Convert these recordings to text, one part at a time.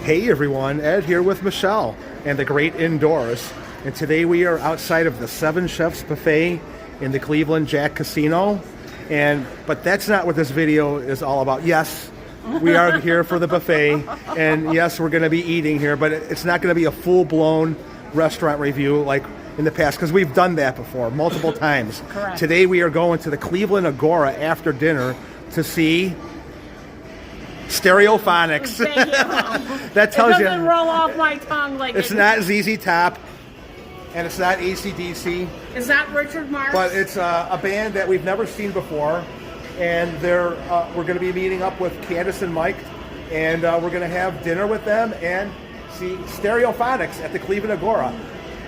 Hey everyone, Ed here with Michelle and the Great Indoors. And today we are outside of the Seven Chefs Buffet in the Cleveland Jack Casino. But that's not what this video is all about. Yes, we are here for the buffet, and yes, we're going to be eating here, but it's not going to be a full-blown restaurant review like in the past, because we've done that before multiple times. Correct. Today we are going to the Cleveland Agora after dinner to see Stereophonics. That tells you. It doesn't roll off my tongue like it's not ZZ Top, and it's not AC/DC. It's not Richard Marx. But it's a band that we've never seen before, and we're going to be meeting up with Candace and Mike, and we're going to have dinner with them and see Stereophonics at the Cleveland Agora.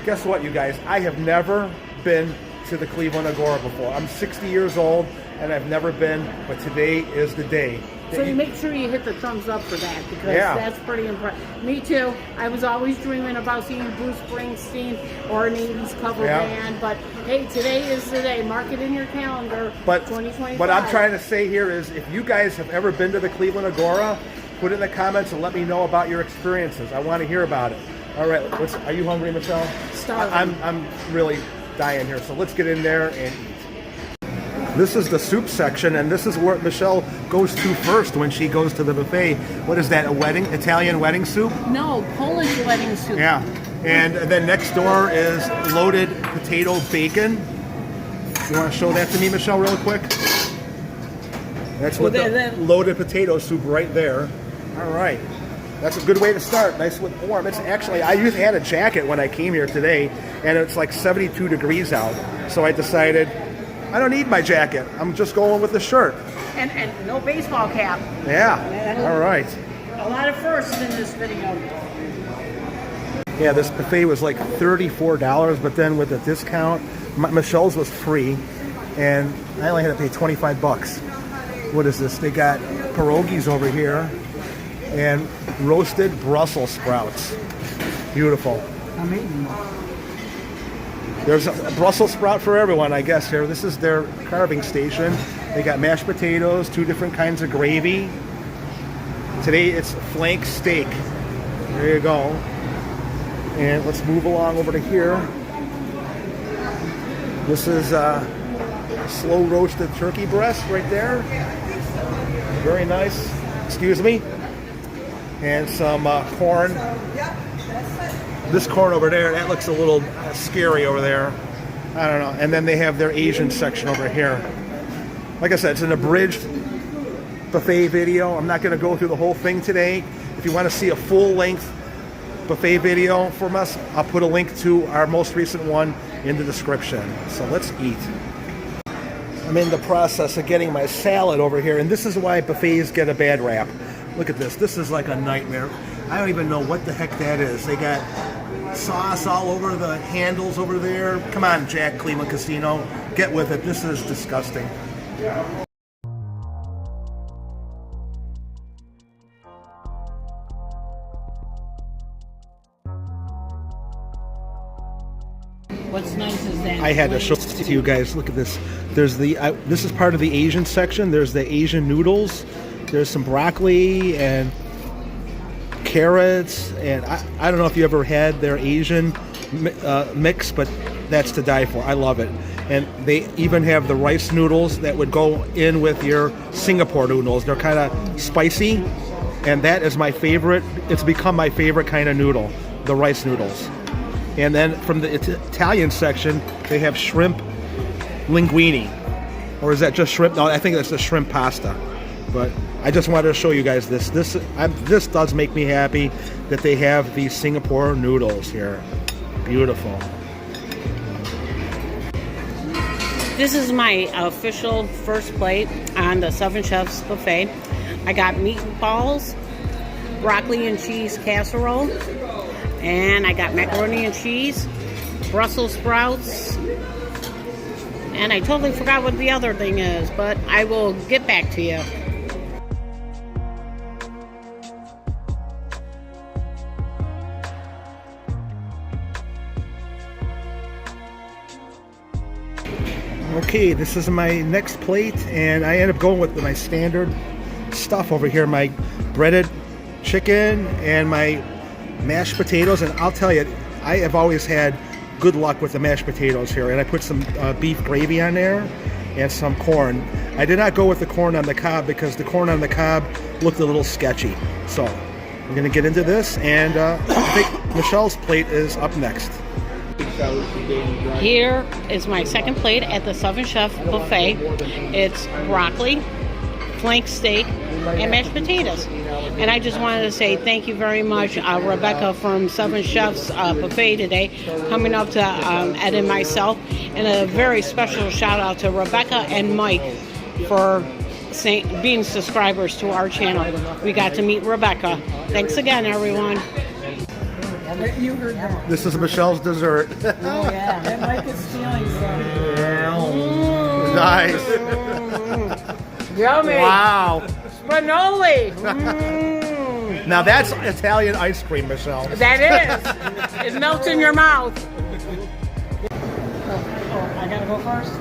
Guess what, you guys? I have never been to the Cleveland Agora before. I'm 60 years old, and I've never been, but today is the day. So you make sure you hit the thumbs up for that, because Yeah. that's pretty impressive. Me too. I was always dreaming about seeing Bruce Springsteen or an 80s cover band, but hey, today is the day. Mark it in your calendar. But 2025. what I'm trying to say here is, if you guys have ever been to the Cleveland Agora, put it in the comments and let me know about your experiences. I want to hear about it. All right, are you hungry, Michelle? Starving. I'm really dying here, so let's get in there and eat. This is the soup section, and this is where Michelle goes to first when she goes to the buffet. What is that, Italian wedding soup? No, Polish wedding soup. Yeah. And then next door is loaded potato bacon. You want to show that to me, Michelle, real quick? That's what the loaded potato soup right there. All right. That's a good way to start. Nice with warm. It's actually, I had a jacket when I came here today, and it's like 72 degrees out. So I decided, I don't need my jacket. I'm just going with the shirt. And no baseball cap. Yeah. All right. A lot of firsts in this video. Yeah, this buffet was like $34, but then with the discount, Michelle's was free, and I only had to pay 25 bucks. What is this? They got pierogies over here and roasted Brussels sprouts. Beautiful. Amazing. There's a Brussels sprout for everyone, I guess, here. This is their carving station. They got mashed potatoes, 2 different kinds of gravy. Today it's flank steak. There you go. And let's move along over to here. This is slow roasted turkey breast right there. Very nice. Excuse me. And some corn. This corn over there, that looks a little scary over there. I don't know. And then they have their Asian section over here. Like I said, it's an abridged buffet video. I'm not going to go through the whole thing today. If you want to see a full-length buffet video from us, I'll put a link to our most recent one in the description. So let's eat. I'm in the process of getting my salad over here, and this is why buffets get a bad rap. Look at this. This is like a nightmare. I don't even know what the heck that is. They got sauce all over the handles over there. Come on, Jack Cleveland Casino. Get with it. This is disgusting. What's nice is that I had to show it to you guys. Look at this. There's this is part of the Asian section. There's the Asian noodles. There's some broccoli and carrots, and I don't know if you ever had their Asian mix, but that's to die for. I love it. And they even have the rice noodles that would go in with your Singapore noodles. They're kind of spicy, and that is my favorite. It's become my favorite kind of noodle, the rice noodles. And then from the Italian section, they have shrimp linguine. Or is that just shrimp? No, I think that's the shrimp pasta. But I just wanted to show you guys this. This does make me happy that they have these Singapore noodles here. Beautiful. This is my official first plate on the Seven Chefs buffet. I got meatballs, broccoli and cheese casserole, and I got macaroni and cheese, Brussels sprouts, and I totally forgot what the other thing is, but I will get back to you. Okay, this is my next plate, and I end up going with my standard stuff over here. My breaded chicken and my mashed potatoes, and I'll tell you, I have always had good luck with the mashed potatoes here. And I put some beef gravy on there and some corn. I did not go with the corn on the cob because the corn on the cob looked a little sketchy. So we're gonna get into this, and I think Michelle's plate is up next. Here is my second plate at the Southern Chef buffet. It's broccoli, flank steak, and mashed potatoes. And I just wanted to say thank you very much, Rebecca from Southern Chef's buffet today, coming up to Ed and myself. And a very special shout out to Rebecca and Mike for being subscribers to our channel. We got to meet Rebecca. Thanks again, everyone. This is Michelle's dessert. Oh, yeah. And Mike is stealing some. Nice. Yummy. Wow. Spinoli. Now that's Italian ice cream, Michelle. That is. It melts in your mouth. Oh, I gotta go first?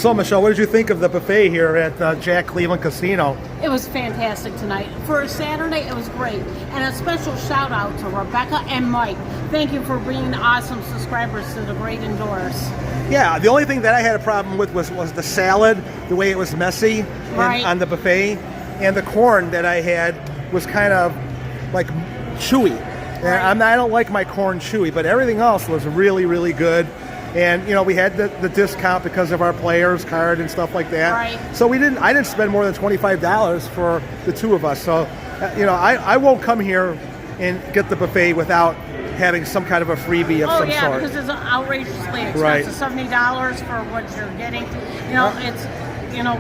So, Michelle, what did you think of the buffet here at Jack Cleveland Casino? It was fantastic tonight. For a Saturday, it was great. And a special shout out to Rebecca and Mike. Thank you for being awesome subscribers to the Great Indoors. Yeah, the only thing that I had a problem with was the salad, the way it was messy on the buffet. And the corn that I had was kind of like chewy. And I don't like my corn chewy, but everything else was really, really good. And you know, we had the discount because of our players card and stuff like that. Right. So I didn't spend more than $25 for the two of us. So you know, I won't come here and get the buffet without having some kind of a freebie of some sort. Oh yeah, because it's outrageously expensive. Right. $70 for what you're getting. You know, it's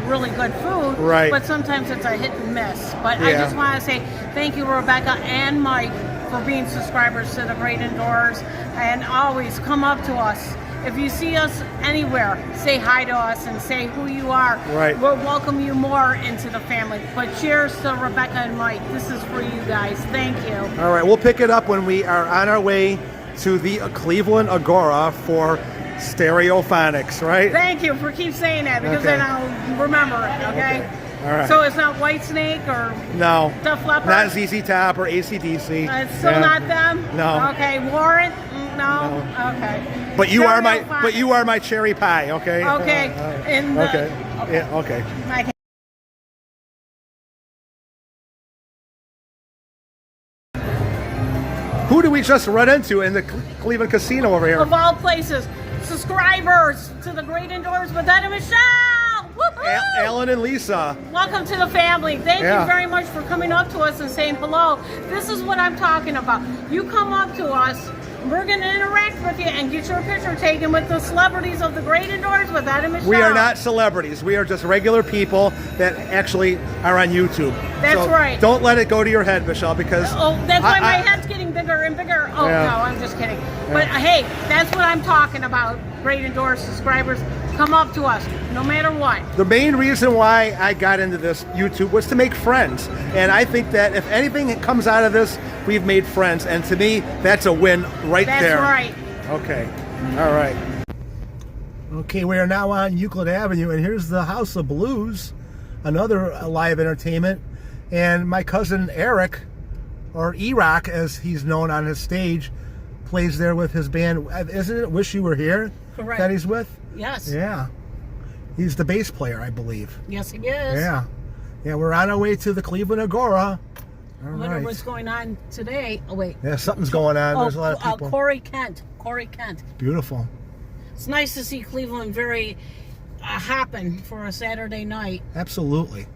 really good food. Right. But sometimes it's a hit and miss. But Yeah. I just want to say thank you, Rebecca and Mike, for being subscribers to the Great Indoors, and always come up to us. If you see us anywhere, say hi to us and say who you are. Right. We'll welcome you more into the family. But cheers to Rebecca and Mike. This is for you guys. Thank you. All right, we'll pick it up when we are on our way to the Cleveland Agora for Stereophonics, right? Thank you for keep saying that, because Okay. then I'll remember it, okay? All right. So it's not Whitesnake or No. Def Leppard? Not ZZ Top or AC/DC. It's still not them? No. Okay, Warrant? No? Okay. But you are Stereophonics. my cherry pie, okay? Okay. In the, Okay. Yeah, okay. I can- Who do we just run into in the Cleveland Casino over here? Of all places, subscribers to the Great Indoors with Ed and Michelle! Woohoo! Alan and Lisa. Welcome to the family. Thank Yeah. you very much for coming up to us and saying hello. This is what I'm talking about. You come up to us, we're going to interact with you and get your picture taken with the celebrities of the Great Indoors with Ed and Michelle. We are not celebrities. We are just regular people that actually are on YouTube. That's So right. Don't let it go to your head, Michelle, because... Oh, that's why my head's getting bigger and bigger. Oh, Yeah. no, I'm just kidding. But hey, that's what I'm talking about. Great Indoors subscribers, come up to us, no matter what. The main reason why I got into this YouTube was to make friends. And I think that if anything comes out of this, we've made friends. And to me, that's a win right there. That's right. Okay. All right. Okay, we are now on Euclid Avenue, and here's the House of Blues, another live entertainment. And my cousin Eric, or E-Rock as he's known on his stage, plays there with his band. Isn't it Wish You Were Here? Correct. That he's with? Yes. Yeah. He's the bass player, I believe. Yes, he is. Yeah. Yeah, we're on our way to the Cleveland Agora. All I wonder right. what's going on today. Oh, wait. Yeah, something's going on. There's a lot of people. Corey Kent. Corey Kent. Beautiful. It's nice to see Cleveland very hopping for a Saturday night. Absolutely.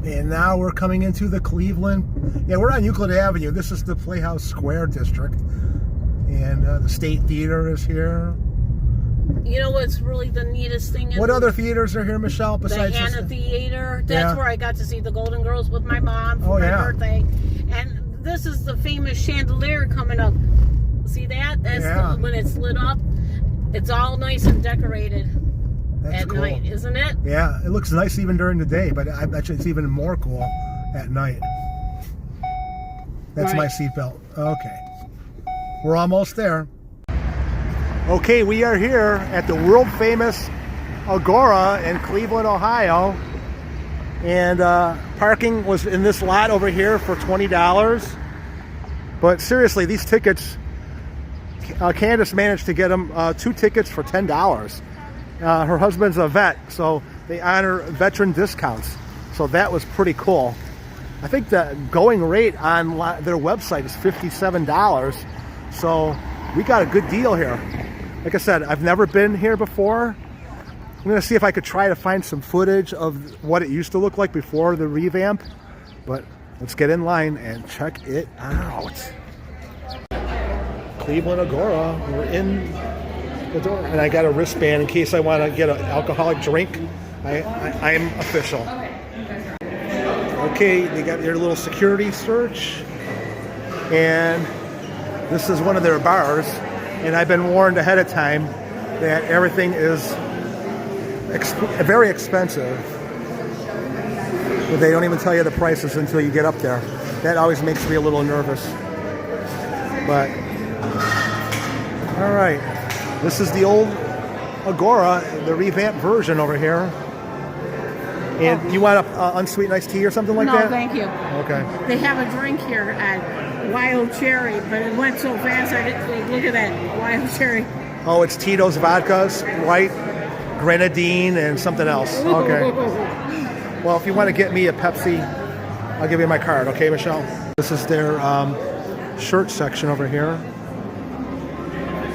And now we're coming into the Cleveland. Yeah, we're on Euclid Avenue. This is the Playhouse Square district. And the State Theater is here. You know what's really the neatest thing? What other theaters are here, Michelle, The besides Hannah this? Theater. That's Yeah. where I got to see the Golden Girls with my mom for Oh, my yeah. birthday. And this is the famous chandelier coming up. See that? That's Yeah. when it's lit up. It's all nice and decorated That's at cool. night, isn't it? Yeah, it looks nice even during the day, but I bet you it's even more cool at night. That's my Right. seatbelt. Okay. We're almost there. Okay, we are here at the world famous Agora in Cleveland, Ohio. And parking was in this lot over here for $20. But seriously, these tickets, Candace managed to get them 2 tickets for $10. Her husband's a vet, so they honor veteran discounts. So that was pretty cool. I think the going rate on their website is $57. So we got a good deal here. Like I said, I've never been here before. I'm going to see if I could try to find some footage of what it used to look like before the revamp. But let's get in line and check it out. Cleveland Agora. We're in the door. And I got a wristband in case I want to get an alcoholic drink. I'm official. Okay, they got their little security search. And this is one of their bars. And I've been warned ahead of time that everything is very expensive. But they don't even tell you the prices until you get up there. That always makes me a little nervous. But, all right. This is the old Agora, the revamped version over here. And you want an unsweetened iced tea or something like that? No, thank you. Okay. They have a drink here at Wild Cherry, but it went so fast I didn't look at that Wild Cherry. Oh, it's Tito's vodka, Sprite, Grenadine, and something else. Okay. Well, if you want to get me a Pepsi, I'll give you my card. Okay, Michelle? This is their shirt section over here.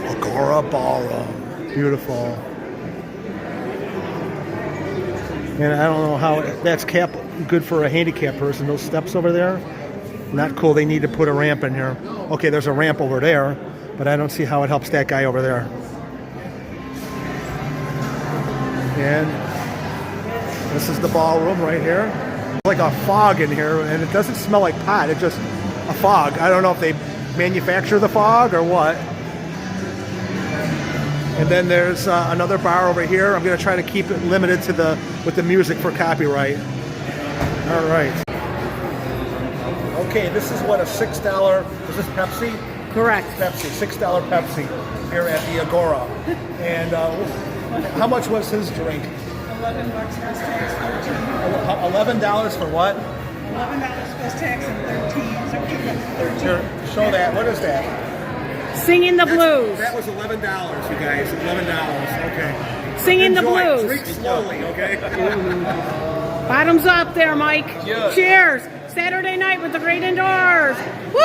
Agora Ballroom. Beautiful. And I don't know how that's good for a handicapped person. Those steps over there, not cool. They need to put a ramp in here. Okay, there's a ramp over there, but I don't see how it helps that guy over there. And this is the ballroom right here. It's like a fog in here, and it doesn't smell like pot. It's just a fog. I don't know if they manufacture the fog or what. And then there's another bar over here. I'm going to try to keep it limited to with the music for copyright. All right. Okay, this is what a $6. Is this Pepsi? Correct. Pepsi, $6 Pepsi here at the Agora. And how much was his drink? $11 plus tax, 13. $11 for what? $11 plus tax and 13. So keep it 13. Here, show that. What is that? Singing the blues. That was $11, you guys. $11. Okay. Singing the Enjoy. blues. Drink slowly, okay? Bottoms up there, Mike. Yeah. Cheers. Saturday night with the great indoors. Woo!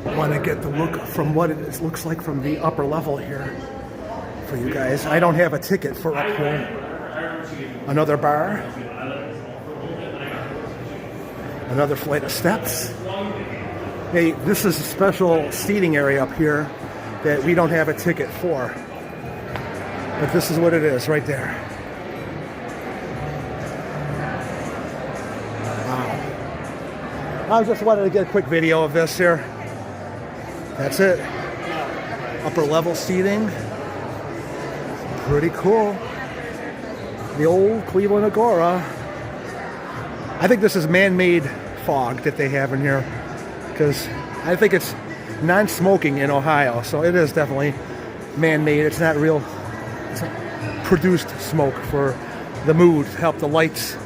I want to get the look from what it looks like from the upper level here for you guys. I don't have a ticket for up here. Another bar. Another flight of steps. Hey, this is a special seating area up here that we don't have a ticket for. But this is what it is right there. Wow. I just wanted to get a quick video of this here. That's it. Upper level seating. Pretty cool. The old Cleveland Agora. I think this is man-made fog that they have in here, because I think it's non-smoking in Ohio, so it is definitely man-made. It's not real. It's produced smoke for the mood, help the lights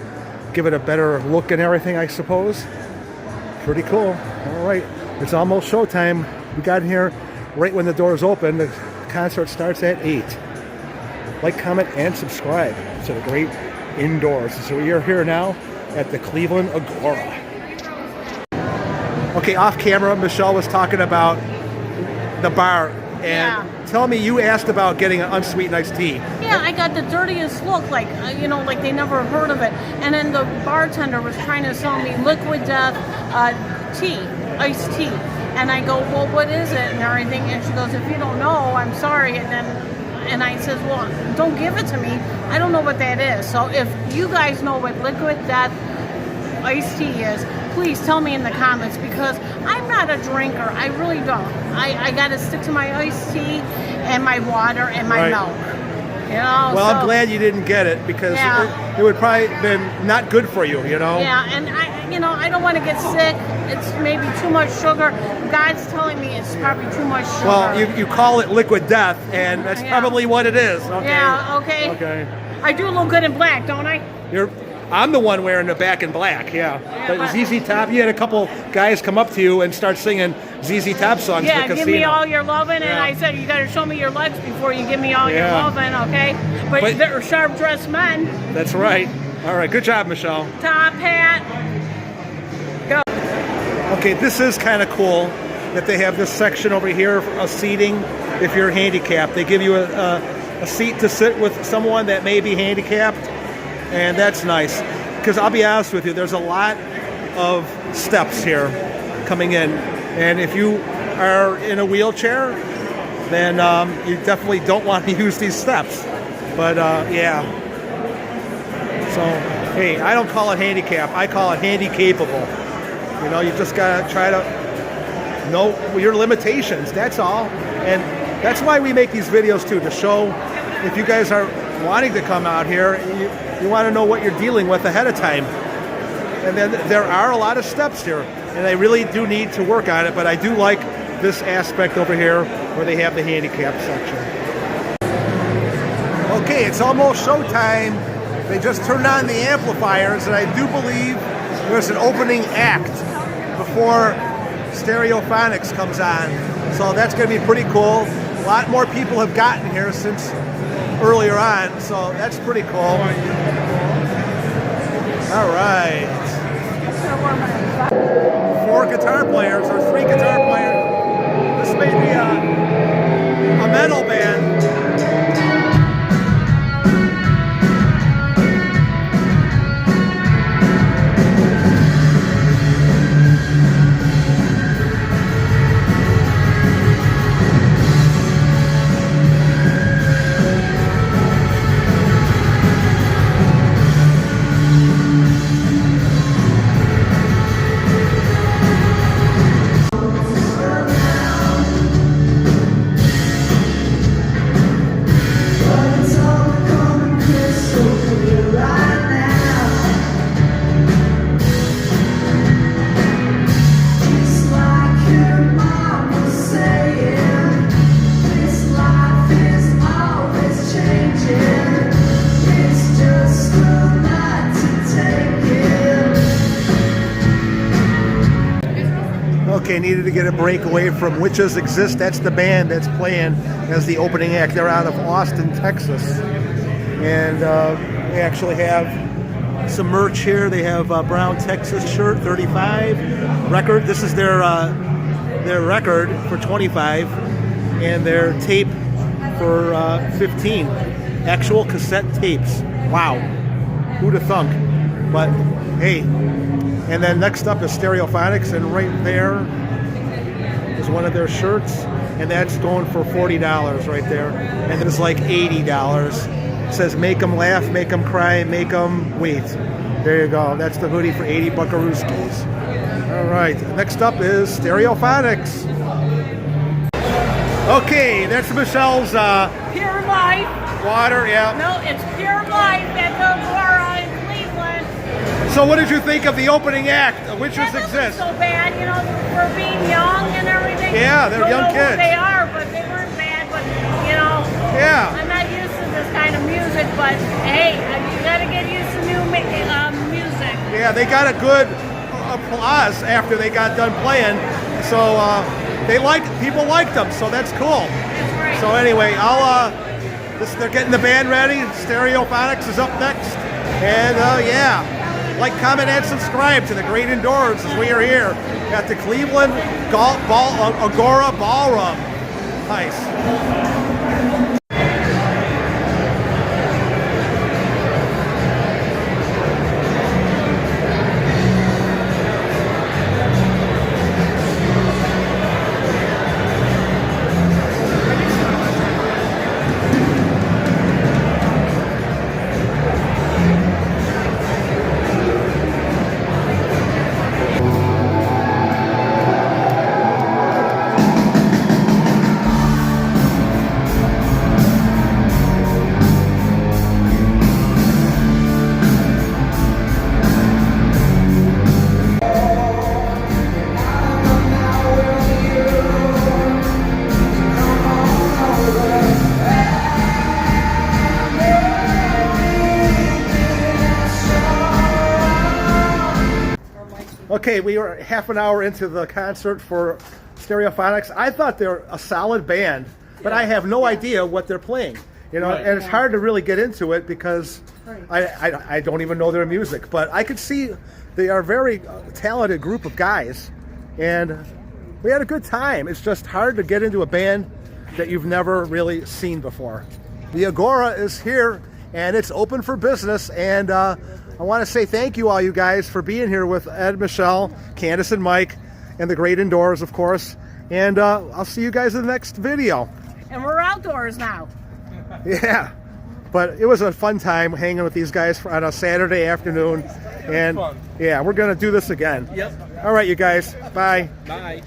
give it a better look and everything, I suppose. Pretty cool. All right, it's almost showtime. We got in here right when the doors open. The concert starts at 8. Like, comment, and subscribe to the great indoors. So we are here now at the Cleveland Agora. Okay, off camera, Michelle was talking about the bar. And tell me, you asked about getting an unsweetened iced tea. Yeah, I got the dirtiest look, like, like they never heard of it. And then the bartender was trying to sell me liquid death tea, iced tea. And I go, well, what is it and everything? And she goes, if you don't know, I'm sorry. And I says, well, don't give it to me. I don't know what that is. So if you guys know what liquid death iced tea is, please tell me in the comments, because I'm not a drinker. I really don't. I got to stick to my iced tea and my water and my milk. Well, I'm glad you didn't get it, because it would probably been not good for you, you know? Yeah, and I don't want to get sick. It's maybe too much sugar. God's telling me it's probably too much sugar. Well, you call it liquid death, and that's probably what it is. Okay. Yeah, okay. Okay. I do look good in black, don't I? I'm the one wearing the back in black, yeah. But ZZ Top, you had a couple guys come up to you and start singing ZZ Top songs Yeah, at the give casino. me all your loving, Yeah. and I said, you got to show me your legs before you give me all your loving, okay? But they're sharp-dressed men. That's right. All right, good job, Michelle. Top hat. Go. Okay, this is kind of cool that they have this section over here of seating if you're handicapped. They give you a seat to sit with someone that may be handicapped, and that's nice. Because I'll be honest with you, there's a lot of steps here coming in, and if you are in a wheelchair, then you definitely don't want to use these steps. But yeah. So, hey, I don't call it handicap. I call it handy-capable. You know, you just got to try to know your limitations. That's all. And that's why we make these videos, too, to show if you guys are wanting to come out here, you want to know what you're dealing with ahead of time. And then there are a lot of steps here, and I really do need to work on it, but I do like this aspect over here where they have the handicap section. Okay, it's almost showtime. They just turned on the amplifiers, and I do believe there's an opening act before Stereophonics comes on. So that's going to be pretty cool. A lot more people have gotten here since earlier on, so that's pretty cool. All right. 4 guitar players, or 3 guitar players. This may be a metal band. Okay, needed to get a break away from Witches Exist. That's the band that's playing as the opening act. They're out of Austin, Texas. And they actually have some merch here. They have a Brown Texas shirt, 35. Record, this is their record for 25. And their tape for 15. Actual cassette tapes. Wow. Who'd have thunk? But hey. And then next up is Stereophonics, and right there is one of their shirts, and that's going for $40 right there. And it's like $80. It says make them laugh, make them cry, make them wait. There you go. That's the hoodie for 80 buckarooskies. All right. Next up is Stereophonics. Okay, that's Michelle's Pure Life. water. Yeah. No, it's Pure Life at Agora in Cleveland. So what did you think of the opening act? Witches That wasn't Exist. so bad, for being young and everything. Yeah, they're young Don't know kids. who they are, but they weren't bad. But Yeah. I'm not used to this kind of music. But hey, you got to get used to new music. Yeah, they got a good applause after they got done playing. So people liked them, so that's cool. That's right. So anyway, they're getting the band ready. Stereophonics is up next. And yeah, like, comment, and subscribe to The Great Indoors as we are here at the Cleveland Agora Ballroom. Nice. Okay, we were half an hour into the concert for Stereophonics. I thought they're a solid band, but I have no idea what they're playing. You know, and it's hard to really get into it because I don't even know their music. But I could see they are a very talented group of guys, and we had a good time. It's just hard to get into a band that you've never really seen before. The Agora is here, and it's open for business, and I want to say thank you all you guys for being here with Ed, Michelle, Candace, and Mike, and the Great Indoors, of course. And I'll see you guys in the next video. And we're outdoors now. Yeah, but it was a fun time hanging with these guys on a Saturday afternoon. And yeah, we're going to do this again. Yep. All right, you guys. Bye. Bye.